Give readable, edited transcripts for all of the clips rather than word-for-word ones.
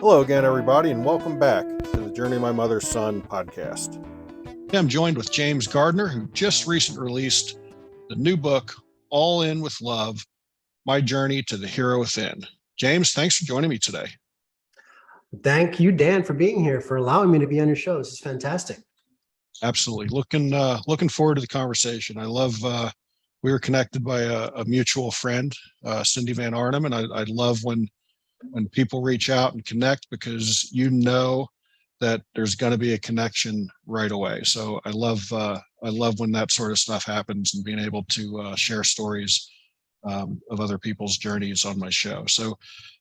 Hello again, everybody, and welcome back to the Journey of My Mother's Son podcast. I'm joined with James Gardner, who just recently released the new book, All In with Love, My Journey to the Hero Within. James, thanks for joining me today. Thank you, Dan, for being here, for allowing me to be on your show. This is fantastic. Absolutely. Looking forward to the conversation. I love, we were connected by a mutual friend, Cindy Van Arnhem, and I love when people reach out and connect because you know that there's going to be a connection right away. So I love when that sort of stuff happens and being able to share stories of other people's journeys on my show. So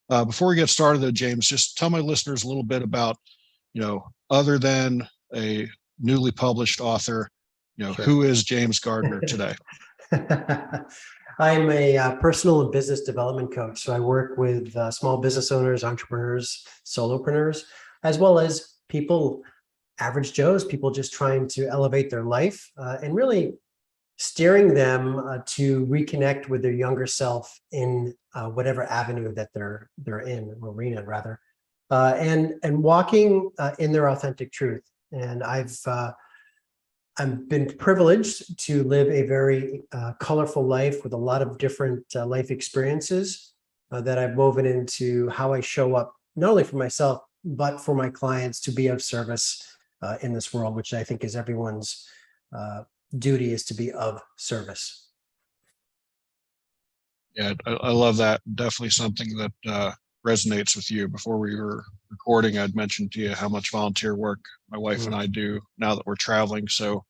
before we get started, though, James, just tell my listeners a little bit about, other than a newly published author, Sure. Who is James Gardner today? I'm a personal and business development coach. So I work with small business owners, entrepreneurs, solopreneurs, as well as people, average Joes, people just trying to elevate their life and really steering them to reconnect with their younger self in whatever avenue that they're in, arena rather, and walking in their authentic truth. And I've been privileged to live a very colorful life with a lot of different life experiences that I've woven into how I show up, not only for myself, but for my clients to be of service in this world, which I think is everyone's duty, is to be of service. Yeah, I love that. Definitely something that resonates with you. Before we were recording, I'd mentioned to you how much volunteer work my wife and I do now that we're traveling. So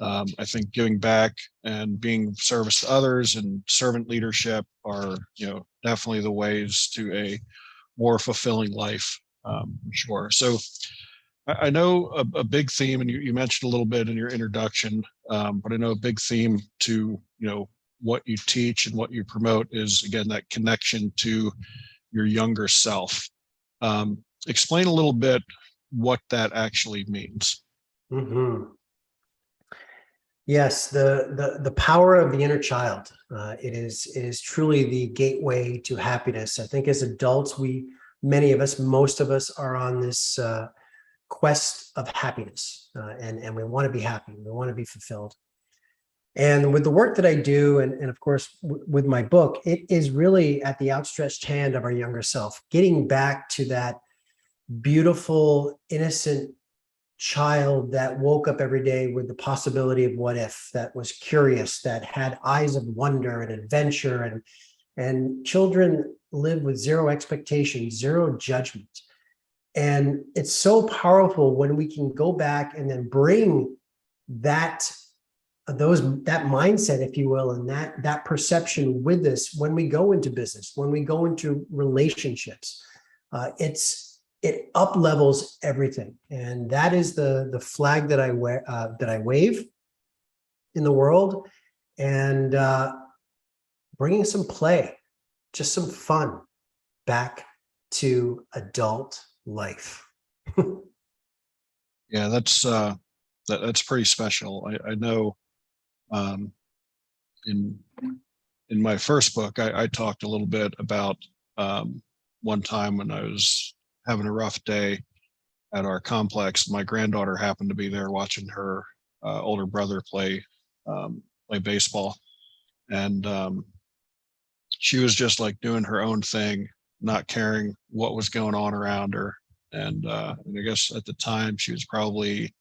I think giving back and being of service to others and servant leadership are, definitely the ways to a more fulfilling life, for sure. So I know a big theme, and you mentioned a little bit in your introduction, but I know a big theme to, what you teach and what you promote is, again, that connection to your younger self. Explain a little bit what that actually means. Mm-hmm. Yes, the power of the inner child. It is truly the gateway to happiness. I think as adults, many of us, most of us, are on this quest of happiness, and we want to be happy. We want to be fulfilled. And with the work that I do, and of course with my book, it is really at the outstretched hand of our younger self, getting back to that beautiful, innocent child that woke up every day with the possibility of what if, that was curious, that had eyes of wonder and adventure, and children live with zero expectations, zero judgment. And it's so powerful when we can go back and then bring that mindset, if you will, and that perception with us when we go into business, when we go into relationships. It up levels everything, and that is the flag that I wave in the world, and bringing some play, just some fun, back to adult life. Yeah, that's pretty special. I know in my first book, I talked a little bit about one time when I was having a rough day at our complex. My granddaughter happened to be there watching her older brother play baseball, and she was just like doing her own thing, not caring what was going on around her. And I guess at the time she was probably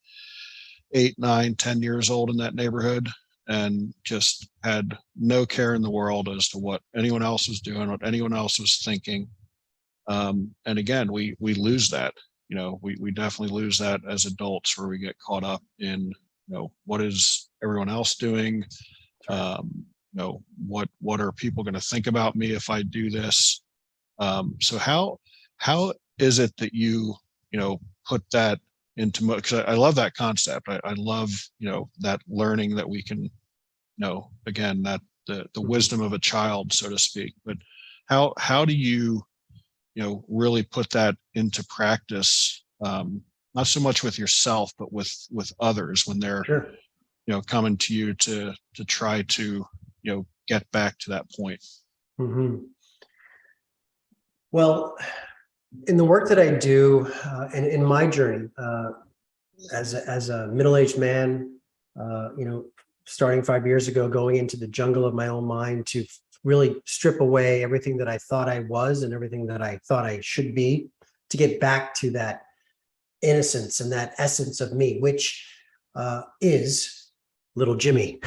8, 9, 10 years old in that neighborhood, and just had no care in the world as to what anyone else was doing, what anyone else was thinking. And again, we lose that. We definitely lose that as adults, where we get caught up in, what is everyone else doing? What are people going to think about me if I do this? So how is it that you put that into, because I love that concept. I love that learning that we can again, that the wisdom of a child, so to speak. But how do you really put that into practice, not so much with yourself, but with others when they're Sure. coming to you to try to get back to that point? Mm-hmm. Well, In the work that I do, and in my journey, as a middle-aged man, starting 5 years ago, going into the jungle of my own mind to really strip away everything that I thought I was and everything that I thought I should be, to get back to that innocence and that essence of me, which is little Jimmy,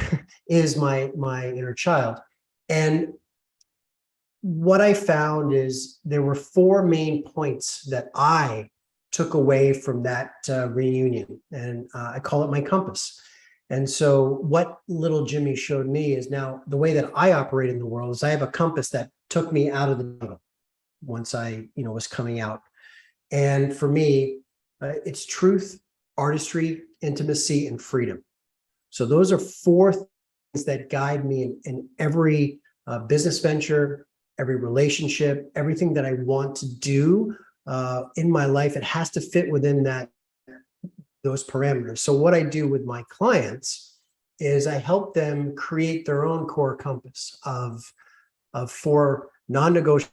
is my inner child. And what I found is there were four main points that I took away from that reunion, and I call it my compass. And so what little Jimmy showed me is, now the way that I operate in the world is I have a compass that took me out of the jungle once I was coming out. And for me, it's truth, artistry, intimacy, and freedom. So those are four things that guide me in every business venture, every relationship, everything that I want to do in my life. It has to fit within those parameters. So what I do with my clients is I help them create their own core compass of four non-negotiables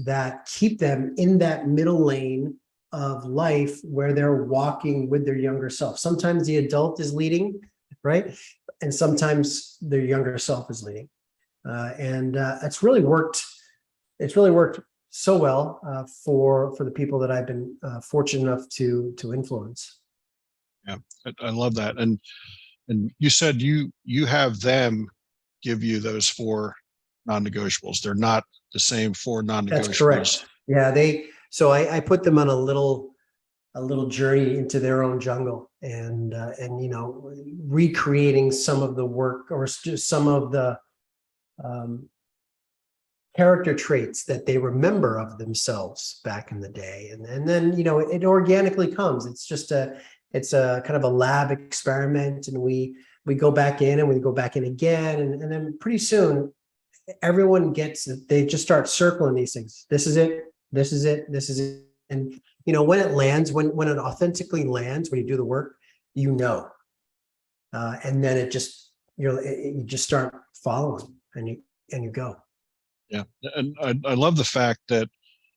that keep them in that middle lane of life where they're walking with their younger self. Sometimes the adult is leading, right? And sometimes their younger self is leading. And it's really worked. It's really worked so well for the people that I've been fortunate enough to influence. Yeah, I love that. And you said you have them give you those four non-negotiables. They're not the same four non-negotiables. That's correct. Yeah, so I put them on a little journey into their own jungle, and recreating some of the work, or just some of the character traits that they remember of themselves back in the day. And then, it organically comes. It's a kind of a lab experiment, and we go back in and we go back in again. And then pretty soon everyone gets it. They just start circling these things. This is it. This is it. This is it. And, when it lands, when it authentically lands, when you do the work, and then you just start following, and you go. Yeah. And I love the fact that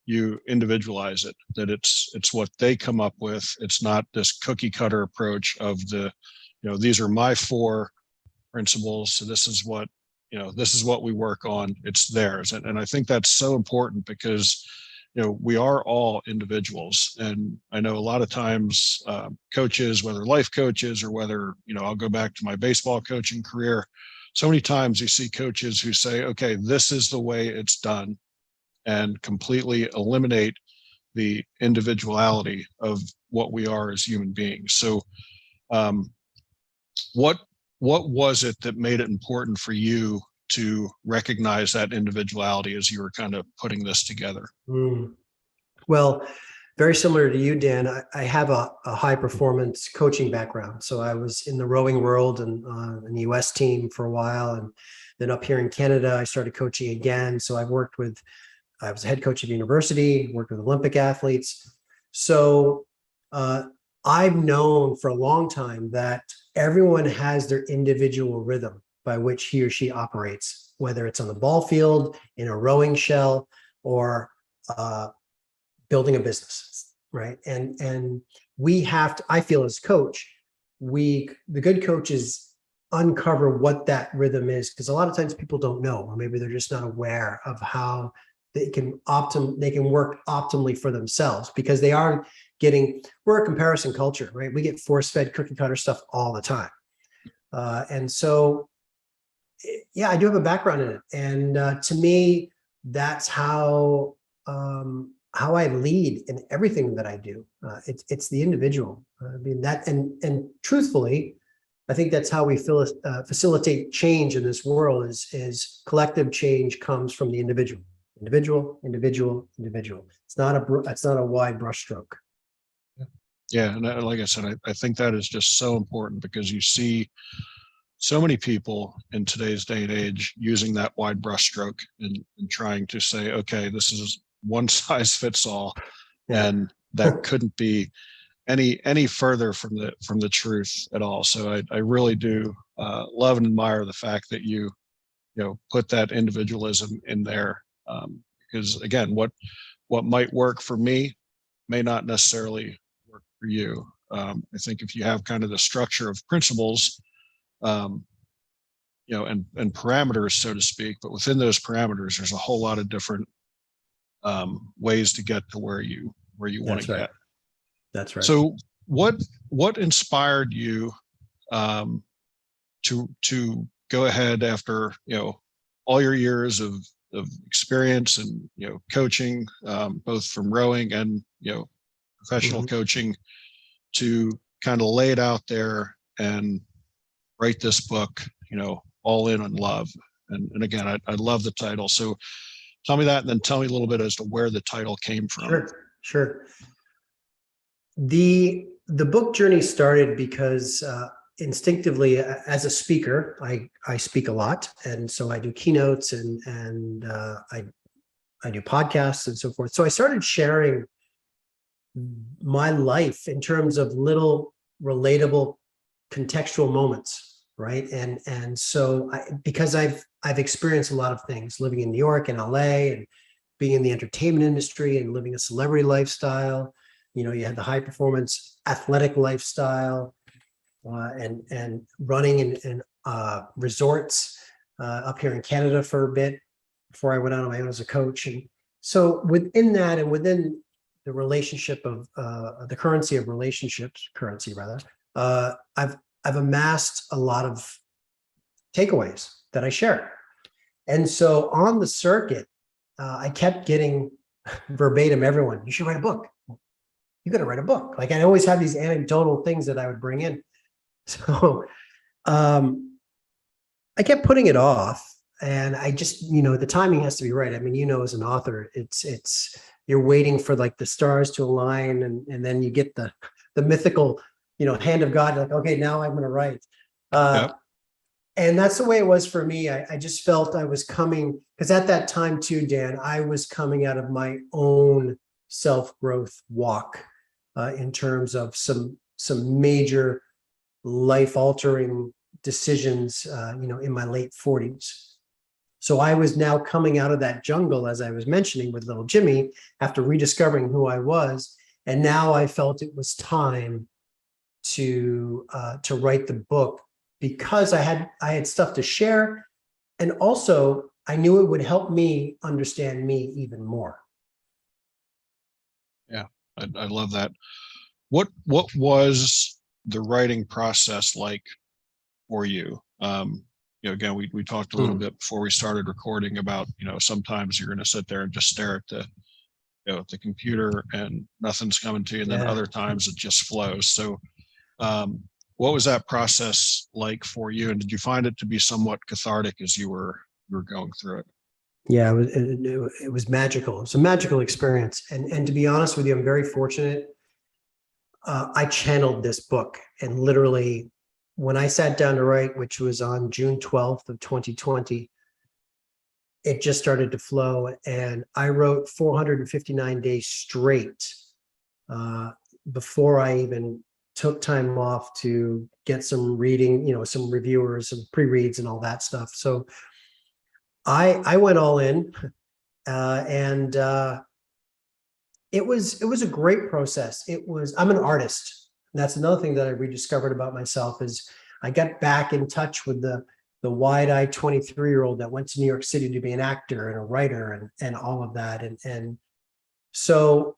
you individualize it, that it's what they come up with. It's not this cookie cutter approach of these are my four principles. So this is what we work on. It's theirs. And I think that's so important because, we are all individuals. And I know a lot of times coaches, whether life coaches or whether, I'll go back to my baseball coaching career. So many times you see coaches who say, okay, this is the way it's done, and completely eliminate the individuality of what we are as human beings. So what was it that made it important for you to recognize that individuality as you were kind of putting this together? Well, very similar to you, Dan, I have a high performance coaching background. So I was in the rowing world and in the US team for a while. And then up here in Canada, I started coaching again. So I was a head coach at university, worked with Olympic athletes. So I've known for a long time that everyone has their individual rhythm by which he or she operates, whether it's on the ball field, in a rowing shell, or building a business, right? And we have to, I feel as coach, the good coaches uncover what that rhythm is, because a lot of times people don't know, or maybe they're just not aware of how they can work optimally for themselves, because we're a comparison culture, right? We get force-fed cookie cutter stuff all the time. And so, yeah, I do have a background in it. And to me, that's how I lead in everything that I do. It's the individual. I mean, that, and truthfully, I think that's how we facilitate change in this world. Is collective change comes from the individual. Individual. It's not a wide brushstroke. Yeah, and like I said, I think that is just so important, because you see so many people in today's day and age using that wide brushstroke and trying to say, okay, this is one size fits all, and that couldn't be any further from the truth at all. So I really do love and admire the fact that you put that individualism in there, because again, what what might work for me may not necessarily work for you. I think if you have kind of the structure of principles, and parameters, so to speak, but within those parameters, there's a whole lot of different ways to get to where you want to get. That's right. So what inspired you to go ahead after all your years of experience and coaching, both from rowing and professional coaching, to kind of lay it out there and write this book, all in on love. And again, I love the title. So tell me that, and then tell me a little bit as to where the title came from. Sure. The book journey started because instinctively, as a speaker, I speak a lot, and so I do keynotes and I do podcasts and so forth. So I started sharing my life in terms of little relatable contextual moments, right? And so because I've experienced a lot of things living in New York and LA and being in the entertainment industry and living a celebrity lifestyle. You had the high performance athletic lifestyle, and running in resorts up here in Canada for a bit before I went out on my own as a coach. And so within that, and within the relationship of the currency of relationships, I've amassed a lot of takeaways that I share. And so on the circuit, I kept getting verbatim, everyone, you should write a book. You got to write a book. Like I always have these anecdotal things that I would bring in. So I kept putting it off, and I just, the timing has to be right. I mean, as an author, it's you're waiting for like the stars to align, and then you get the mythical, hand of God, like, okay, now I'm going to write. Yep. And that's the way it was for me. I just felt I was coming, because at that time too, Dan, I was coming out of my own self-growth walk in terms of some major life-altering decisions, in my late 40s. So I was now coming out of that jungle, as I was mentioning with little Jimmy, after rediscovering who I was. And now I felt it was time to write the book, because I had stuff to share, and also I knew it would help me understand me even more. Yeah, I love that. What was the writing process like for you? Again, we talked a little bit before we started recording about, sometimes you're going to sit there and just stare at the computer and nothing's coming to you, and then other times it just flows. So what was that process like for you, and did you find it to be somewhat cathartic as you were going through it? Yeah, it was magical. It was a magical experience. And to be honest with you, I'm very fortunate. I channeled this book, and literally when I sat down to write, which was on June 12th of 2020, it just started to flow. And I wrote 459 days straight before I even took time off to get some reading, some reviewers, some pre-reads and all that stuff. So I went all in, and it was a great process. I'm an artist. And that's another thing that I rediscovered about myself, is I got back in touch with the wide-eyed 23-year-old that went to New York City to be an actor and a writer and all of that. And so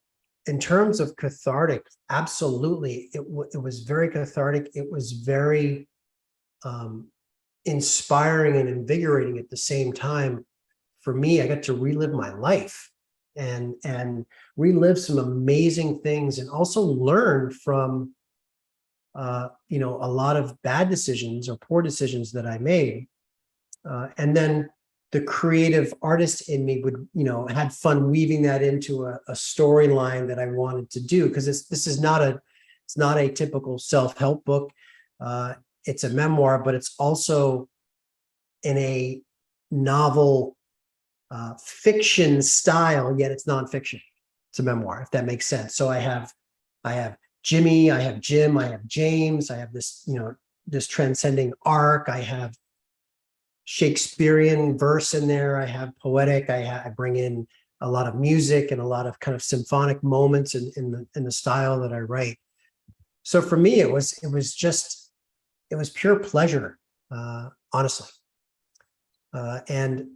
in terms of cathartic, absolutely, it was very cathartic. It was very inspiring and invigorating at the same time. For me, I got to relive my life and relive some amazing things, and also learn from a lot of bad decisions or poor decisions that I made. And then the creative artist in me would, had fun weaving that into a storyline that I wanted to do, because this is not a typical self-help book. It's a memoir, but it's also in a novel fiction style, yet it's nonfiction. It's a memoir, if that makes sense. So I have Jimmy, I have Jim, I have James, I have this, this transcending arc. I have Shakespearean verse in there. I have poetic. I bring in a lot of music and a lot of kind of symphonic moments in the style that I write. So for me, it was pure pleasure, honestly. And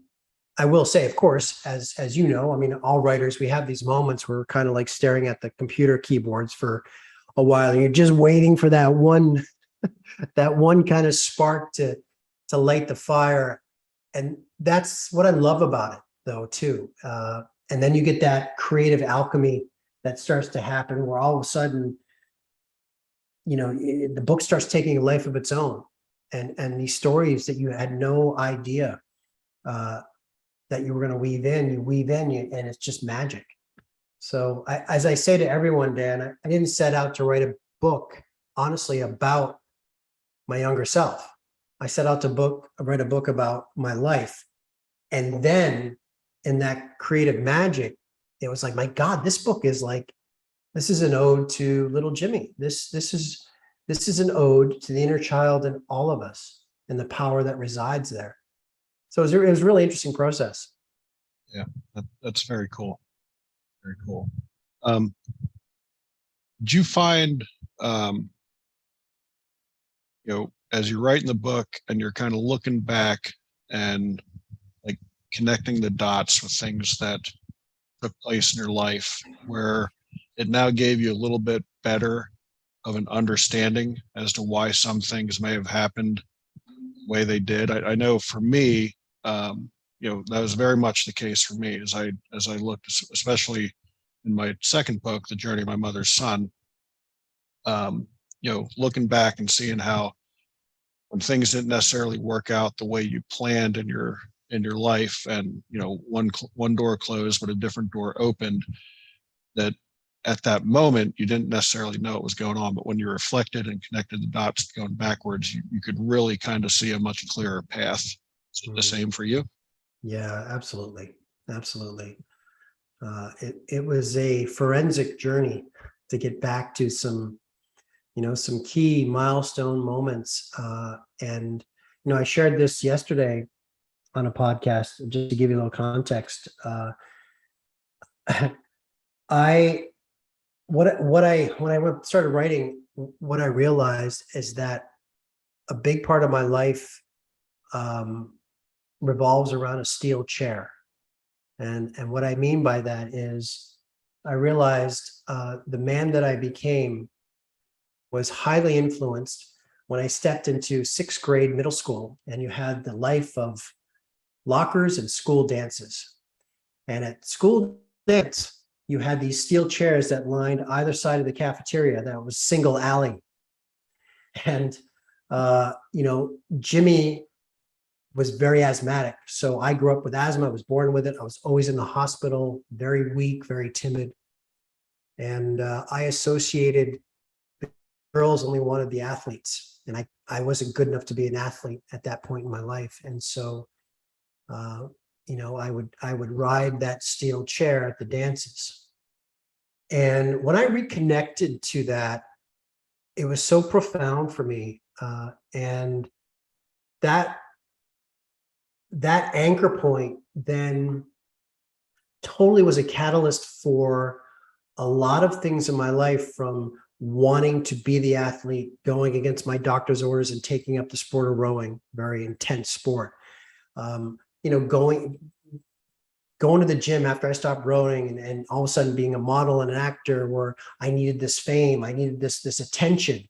I will say, of course, as you know, I mean, all writers, we have these moments where we're kind of like staring at the computer keyboards for a while. And you're just waiting for that one, that one kind of spark to light the fire. And that's what I love about it, though, too. And then you get that creative alchemy that starts to happen, where all of a sudden, the book starts taking a life of its own, and these stories that you had no idea that you were going to weave in, and it's just magic. So as I say to everyone, Dan, I didn't set out to write a book, honestly, about my younger self. I set out to write a book about my life. And then in that creative magic, it was like, my God, this book is like, this is an ode to little Jimmy. This is an ode to the inner child in all of us and the power that resides there. So it was a really interesting process. Yeah, that's very cool. Very cool. Did you find, as you're writing the book and you're kind of looking back and like connecting the dots with things that took place in your life, where it now gave you a little bit better of an understanding as to why some things may have happened the way they did? I know for me, that was very much the case for me as I looked, especially in my second book, The Journey of My Mother's Son. Looking back and seeing how when things didn't necessarily work out the way you planned in your life, and one door closed but a different door opened, that at that moment you didn't necessarily know what was going on, but when you reflected and connected the dots going backwards, you could really kind of see a much clearer path. Is it the same for you? Yeah, absolutely. It was a forensic journey to get back to some key milestone moments. And I shared this yesterday on a podcast, just to give you a little context. When I started writing, what I realized is that a big part of my life revolves around a steel chair. And what I mean by that is I realized the man that I became was highly influenced when I stepped into sixth grade middle school, and you had the life of lockers and school dances. And at school dance, you had these steel chairs that lined either side of the cafeteria. That was single alley. And, Jimmy was very asthmatic. So I grew up with asthma. I was born with it. I was always in the hospital, very weak, very timid. And I associated girls only wanted the athletes. And I wasn't good enough to be an athlete at that point in my life. And so, I would ride that steel chair at the dances. And when I reconnected to that, it was so profound for me. And that anchor point then totally was a catalyst for a lot of things in my life, from wanting to be the athlete, going against my doctor's orders and taking up the sport of rowing, very intense sport. Going to the gym after I stopped rowing, and all of a sudden being a model and an actor, where I needed this fame, I needed this attention,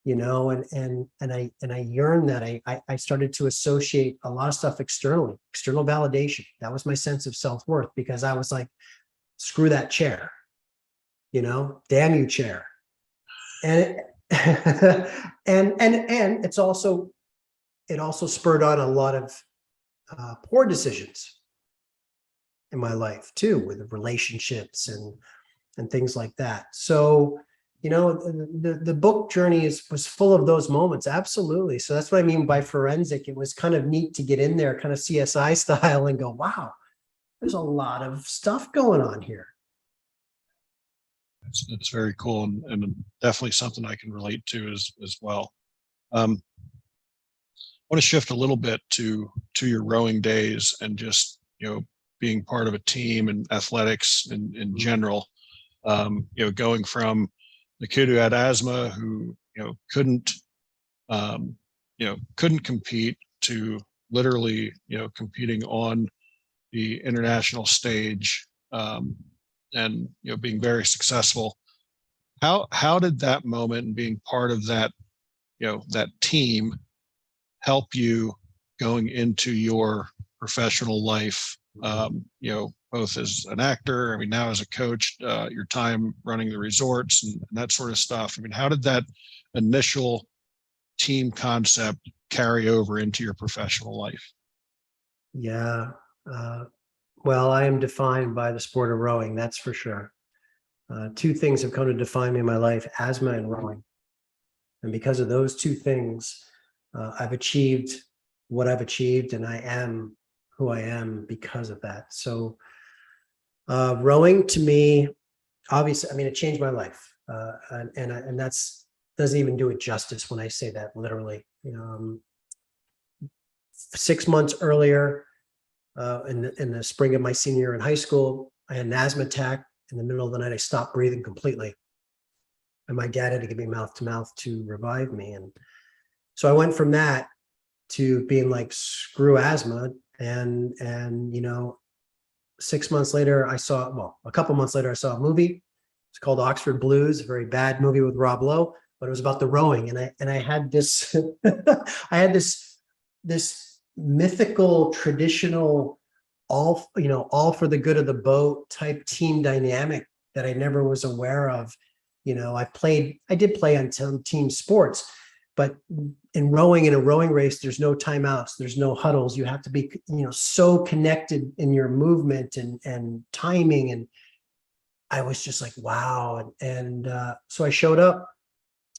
and I yearned that. I started to associate a lot of stuff external validation. That was my sense of self-worth, because I was like, screw that chair, damn you, chair. And and it also spurred on a lot of poor decisions in my life too, with relationships and things like that. So, the book journey was full of those moments. Absolutely. So that's what I mean by forensic. It was kind of neat to get in there, kind of CSI style, and go, wow, there's a lot of stuff going on here. It's very cool, and definitely something I can relate to as well. I want to shift a little bit to your rowing days, and just being part of a team and athletics in general. Going from the kid who had asthma, who couldn't compete, to literally competing on the international stage, and being very successful. How did that moment and being part of that that team help you going into your professional life, both as an actor, I mean, now as a coach, your time running the resorts and that sort of stuff? I mean, how did that initial team concept carry over into your professional life? Yeah. Well, I am defined by the sport of rowing, that's for sure. Two things have come to define me in my life: asthma and rowing. And because of those two things, I've achieved what I've achieved, and I am who I am because of that. So rowing to me, obviously, I mean, it changed my life. And that's doesn't even do it justice when I say that literally. 6 months earlier, in the spring of my senior year in high school, I had an asthma attack. In the middle of the night, I stopped breathing completely. And my dad had to give me mouth to mouth to revive me. And so I went from that to being like, screw asthma. And 6 months later, a couple months later, I saw a movie. It's called Oxford Blues, a very bad movie with Rob Lowe, but it was about the rowing. And I had this, I had this mythical, traditional, all for the good of the boat type team dynamic that I never was aware of. I did play on team sports, but in rowing, in a rowing race, there's no timeouts, there's no huddles. You have to be, so connected in your movement and timing. And I was just like, wow. And so I showed up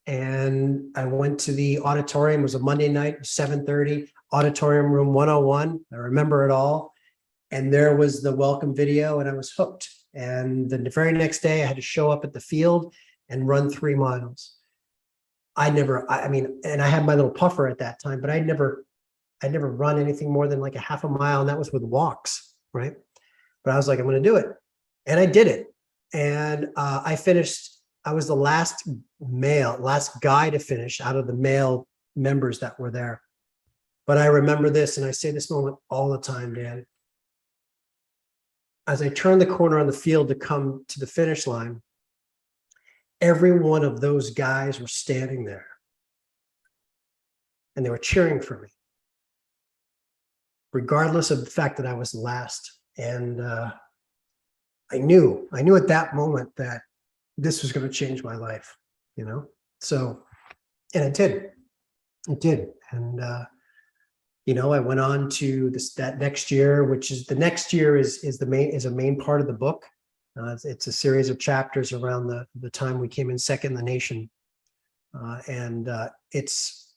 and I went to the auditorium. It was a Monday night, 7:30, auditorium room 101. I remember it all. And there was the welcome video, and I was hooked. And the very next day I had to show up at the field and run 3 miles. I mean, and I had my little puffer at that time, but I'd never run anything more than like a half a mile. And that was with walks, right? But I was like, I'm going to do it. And I did it. And I finished. I was the last guy to finish out of the male members that were there. But I remember this, and I say this moment all the time, Dan. As I turned the corner on the field to come to the finish line, every one of those guys were standing there and they were cheering for me, regardless of the fact that I was the last. And I knew at that moment that this was going to change my life, so, and it did. And I went on to that next year, which is the next year is a main part of the book. It's a series of chapters around the time we came in second in the nation. And it's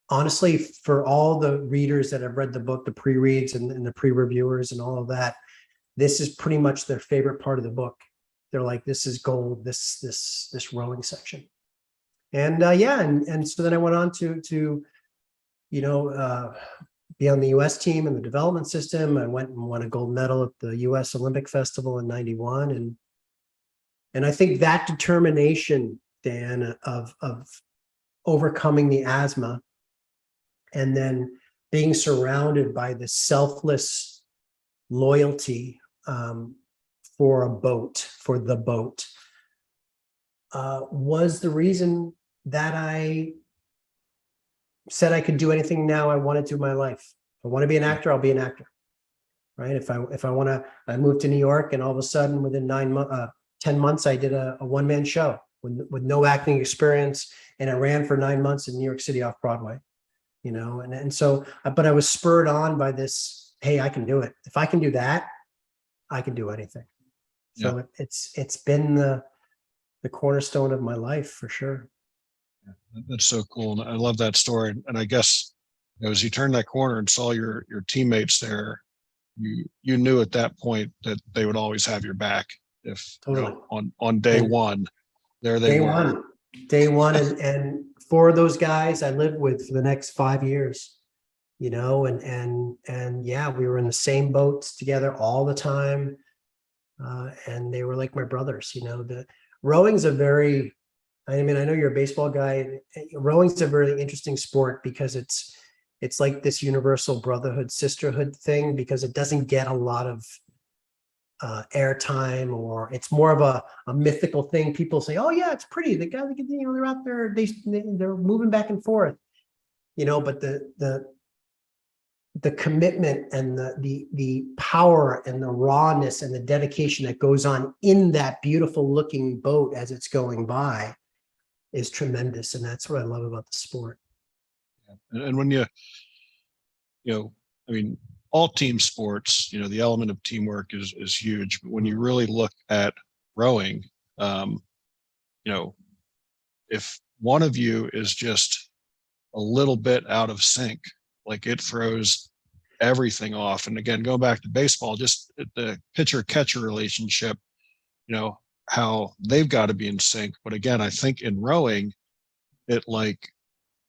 honestly, for all the readers that have read the book, the pre-reads and the pre-reviewers and all of that, this is pretty much their favorite part of the book. They're like, this is gold, this rowing section. And and so then I went on to be on the U.S. team in the development system. I went and won a gold medal at the U.S. Olympic Festival in '91. And I think that determination, Dan, of overcoming the asthma and then being surrounded by this selfless loyalty for the boat, was the reason that I said I could do anything now I wanted to in my life. If I want to be an actor, I'll be an actor, right? If I want to, I moved to New York, and all of a sudden within 10 months, I did a one-man show with no acting experience. And I ran for 9 months in New York City off Broadway, and so, but I was spurred on by this, hey, I can do it. If I can do that, I can do anything. So yeah. It's been the cornerstone of my life for sure. That's so cool. And I love that story. And I guess as you turned that corner and saw your teammates there, you knew at that point that they would always have your back. If totally. On day one, there they were. Day one. And for those guys I lived with for the next 5 years. and yeah, we were in the same boats together all the time. And they were like my brothers. The rowing's a very, I mean, I know you're a baseball guy. Rowing's a very interesting sport because it's like this universal brotherhood, sisterhood thing, because it doesn't get a lot of airtime, or it's more of a mythical thing. People say, "Oh yeah, it's pretty." The guy, they're out there, they're moving back and forth, But the commitment and the power and the rawness and the dedication that goes on in that beautiful looking boat as it's going by is tremendous, and that's what I love about the sport. And when I mean, all team sports, the element of teamwork is huge. But when you really look at rowing, if one of you is just a little bit out of sync, like it throws everything off. And again, going back to baseball, just the pitcher-catcher relationship, how they've got to be in sync. But again, I think in rowing, it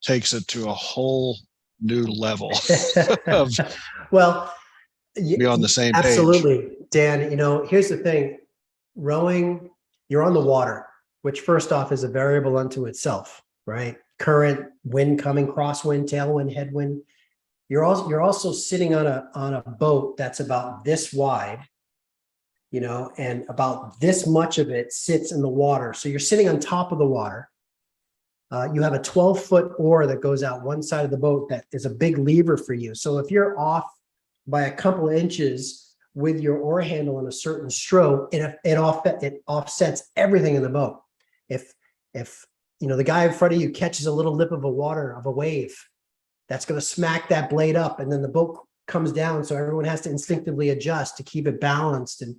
takes it to a whole new level of well, be on the same page. Absolutely, Dan. Here's the thing: rowing, you're on the water, which first off is a variable unto itself, right? Current, wind coming, crosswind, tailwind, headwind. You're also sitting on a boat that's about this wide, and about this much of it sits in the water. So you're sitting on top of the water. You have a 12-foot oar that goes out one side of the boat that is a big lever for you. So if you're off by a couple of inches with your oar handle in a certain stroke, it offsets everything in the boat. If the guy in front of you catches a little lip of a wave, that's going to smack that blade up, and then the boat comes down. So everyone has to instinctively adjust to keep it balanced, and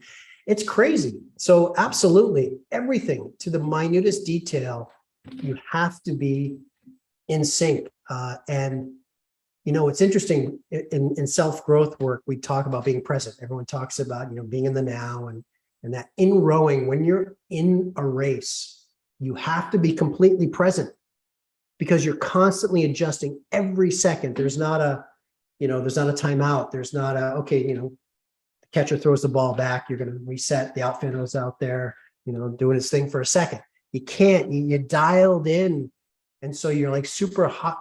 it's crazy. So absolutely, everything to the minutest detail, you have to be in sync. And it's interesting in self-growth work, we talk about being present. Everyone talks about, being in the now, and that in rowing, when you're in a race, you have to be completely present, because you're constantly adjusting every second. There's not a timeout. There's not the catcher throws the ball back, you're going to reset, the outfielder's out there, doing his thing for a second. You can't, you dialed in. And so you're super hot,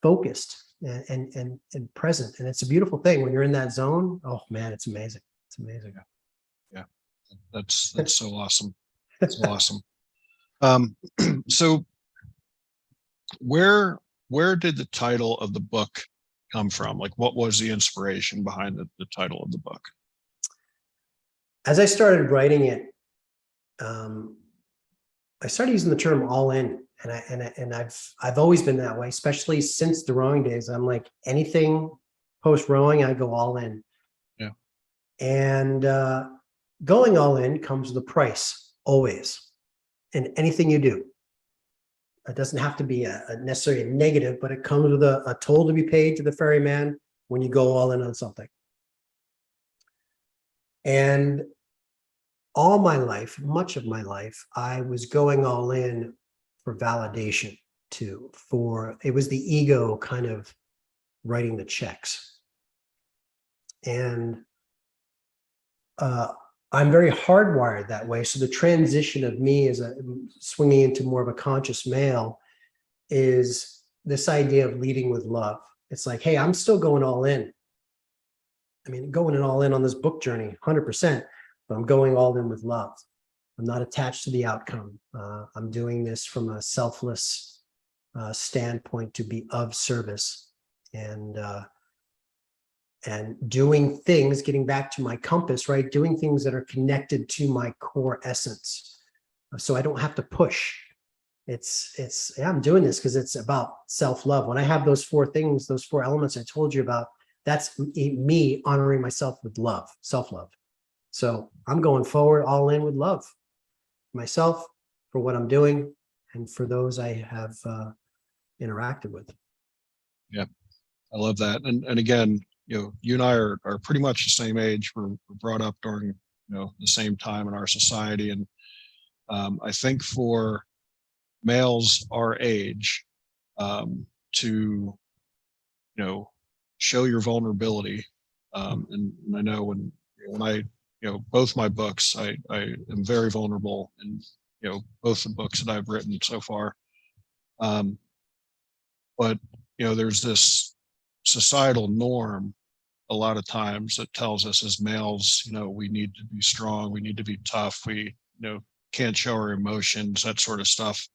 focused and present. And it's a beautiful thing when you're in that zone. Oh man, it's amazing. It's amazing. Yeah. That's so awesome. That's so awesome. So where did the title of the book come from? What was the inspiration behind the title of the book? As I started writing it, I started using the term all in, and I've always been that way, especially since the rowing days. I'm like, anything post rowing, I go all in. Yeah. And going all in comes with a price, always, in anything you do. It doesn't have to be necessarily a negative, but it comes with a toll to be paid to the ferryman when you go all in on something. And all my life, much of my life, I was going all in for validation too. It was the ego kind of writing the checks. And I'm very hardwired that way. So the transition of me as swinging into more of a conscious male is this idea of leading with love. It's like, hey, I'm still going all in. I mean, going all in on this book journey, 100%, but I'm going all in with love. I'm not attached to the outcome. I'm doing this from a selfless standpoint to be of service, and doing things, getting back to my compass, right? Doing things that are connected to my core essence. So I don't have to push. I'm doing this because it's about self-love. When I have those four things, those four elements I told you about, that's me honoring myself with love, self-love. So I'm going forward all in with love, myself, for what I'm doing, and for those I have interacted with. Yeah, I love that. And again, you and I are pretty much the same age. We're brought up during the same time in our society, and I think for males our age, to show your vulnerability. And I know when I, both my books, I am very vulnerable in, both the books that I've written so far. But, there's this societal norm a lot of times that tells us as males, we need to be strong, we need to be tough, we, can't show our emotions, that sort of stuff,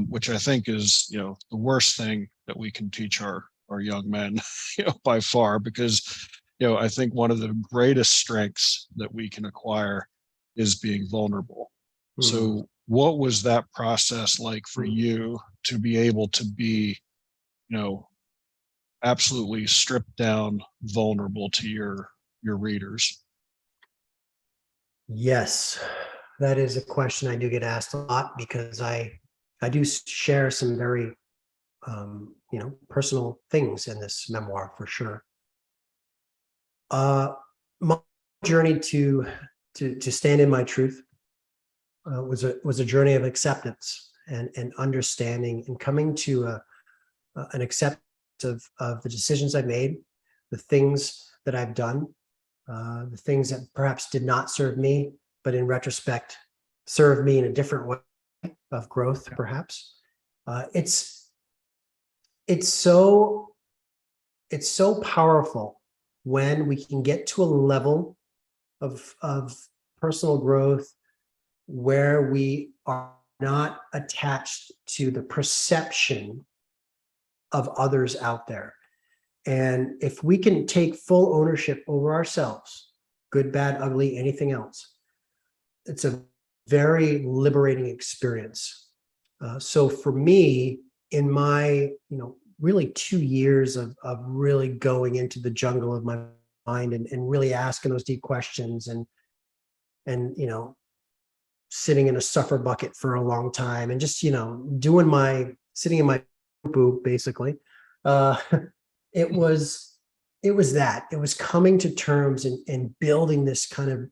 which I think is, the worst thing that we can teach our young men, by far, because, I think one of the greatest strengths that we can acquire is being vulnerable. So what was that process like for you to be able to be, absolutely stripped down, vulnerable to your readers? Yes, that is a question I do get asked a lot, because I do share some very personal things in this memoir, for sure. My journey to stand in my truth was a journey of acceptance and understanding, and coming to an acceptance of the decisions I made, the things that I've done, the things that perhaps did not serve me, but in retrospect served me in a different way of growth, perhaps. It's so powerful when we can get to a level of personal growth where we are not attached to the perception of others out there. And if we can take full ownership over ourselves, good, bad, ugly, anything else, it's a very liberating experience. So for me, in my, really 2 years of really going into the jungle of my mind and really asking those deep questions and sitting in a suffer bucket for a long time and just, sitting in my poop, basically. It was coming to terms and building this kind of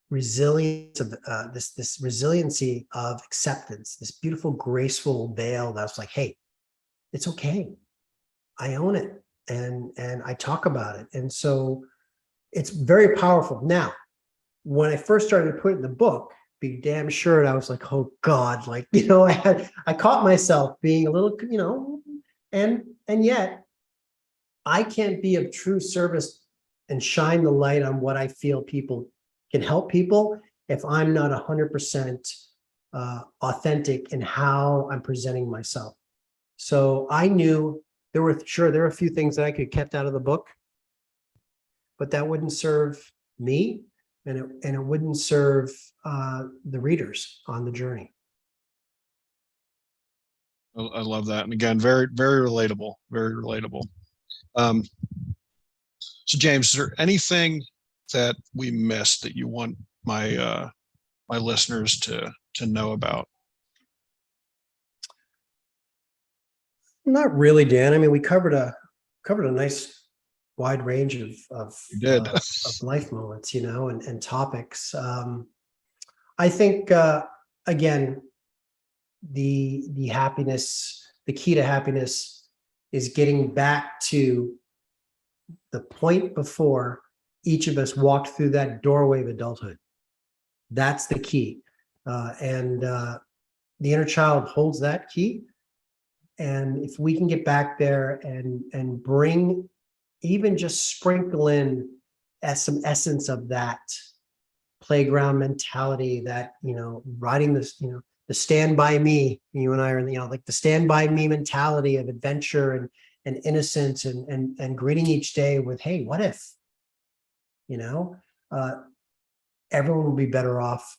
resilience of this resiliency of acceptance, this beautiful, graceful veil that's like, hey, it's okay. I own it. And I talk about it. And so it's very powerful. Now, when I first started to put it in the book, be damn sure I was like, oh God, I caught myself being a little, and yet I can't be of true service and shine the light on what I feel people can help people if I'm not 100% authentic in how I'm presenting myself. So I knew there were a few things that I could have kept out of the book, but that wouldn't serve me, and it wouldn't serve the readers on the journey. I love that, and again, very, very relatable, very relatable. So James, is there anything that we missed that you want my listeners to know about? Not really, Dan. I mean, we covered a nice wide range of life moments, and topics. I think again, the happiness, the key to happiness is getting back to the point before each of us walked through that doorway of adulthood. That's the key. And the inner child holds that key. And if we can get back there and bring, even just sprinkle in some essence of that playground mentality, that, riding this, the stand by me, you and I are, like the stand by me mentality of adventure and innocence and greeting each day with, hey, what if, everyone will be better off,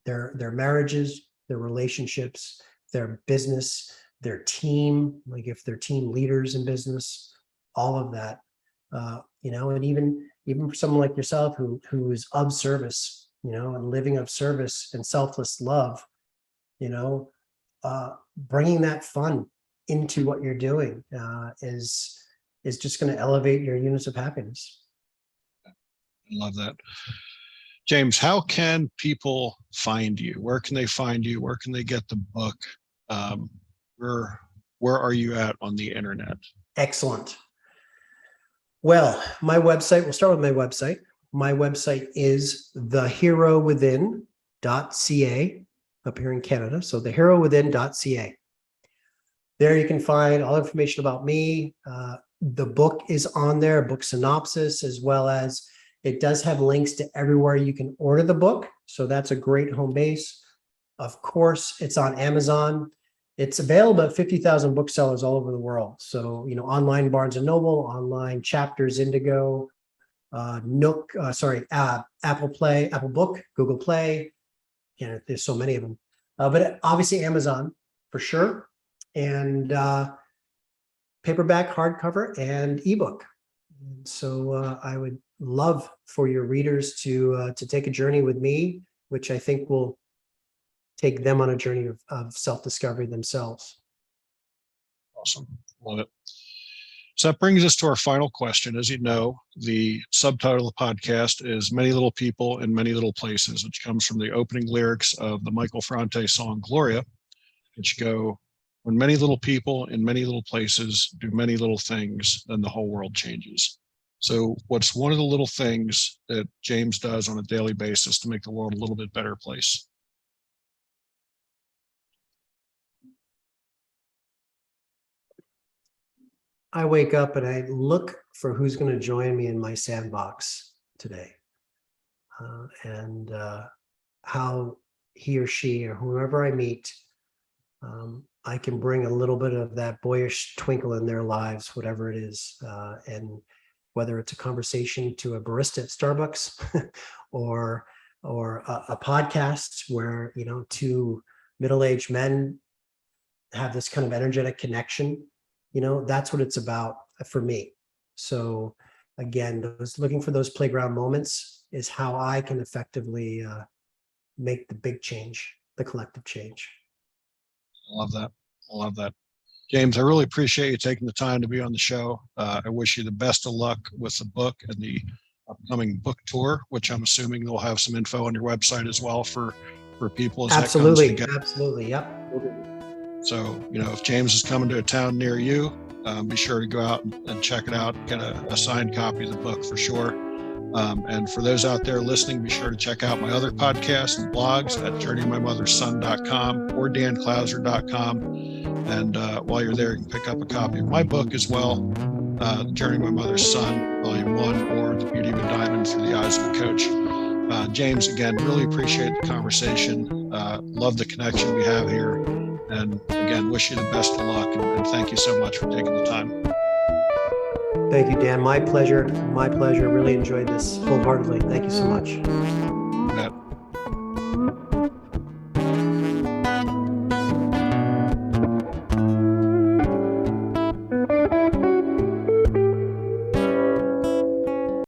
their marriages, their relationships, their business, their team, like if they're team leaders in business, all of that, and even for someone like yourself who is of service, and living of service and selfless love, bringing that fun into what you're doing is just going to elevate your units of happiness. I love that. James, how can people find you? Where can they find you? Where can they get the book? Where are you at on the internet? Excellent. Well, my website, we'll start with my website. My website is theherowithin.ca up here in Canada. So theherowithin.ca. There you can find all information about me. The book is on there, book synopsis, as well as it does have links to everywhere you can order the book. So that's a great home base. Of course, it's on Amazon. It's available at 50,000 booksellers all over the world. So, online Barnes & Noble, online Chapters, Indigo, Nook, Apple Play, Apple Book, Google Play. There's so many of them. But obviously Amazon for sure. And paperback, hardcover, and ebook. And so I would love for your readers to take a journey with me, which I think will take them on a journey of self-discovery themselves. Awesome. Love it. So that brings us to our final question. As you know, the subtitle of the podcast is Many Little People in Many Little Places, which comes from the opening lyrics of the Michael Franti song Gloria, which go, when many little people in many little places do many little things, then the whole world changes. So what's one of the little things that James does on a daily basis to make the world a little bit better place? I wake up and I look for who's going to join me in my sandbox today, and how he or she or whoever I meet, I can bring a little bit of that boyish twinkle in their lives, whatever it is, and whether it's a conversation to a barista at Starbucks or a podcast where two middle-aged men have this kind of energetic connection. That's what it's about for me. So again, looking for those playground moments is how I can effectively make the big change, the collective change. I love that. I love that. James, I really appreciate you taking the time to be on the show. I wish you the best of luck with the book and the upcoming book tour, which I'm assuming they'll have some info on your website as well for people as Absolutely. that comes together. Absolutely. Yep. So, if James is coming to a town near you, be sure to go out and check it out, get a signed copy of the book for sure. And for those out there listening, be sure to check out my other podcasts and blogs at journeymymotherson.com or danclouser.com. And while you're there, you can pick up a copy of my book as well, Journey My Mother's Son, Volume 1, or The Beauty of a Diamond Through the Eyes of a Coach. James, again, really appreciate the conversation. Love the connection we have here. And again, wish you the best of luck, and thank you so much for taking the time. Thank you, Dan. My pleasure. My pleasure. Really enjoyed this wholeheartedly. Thank you so much.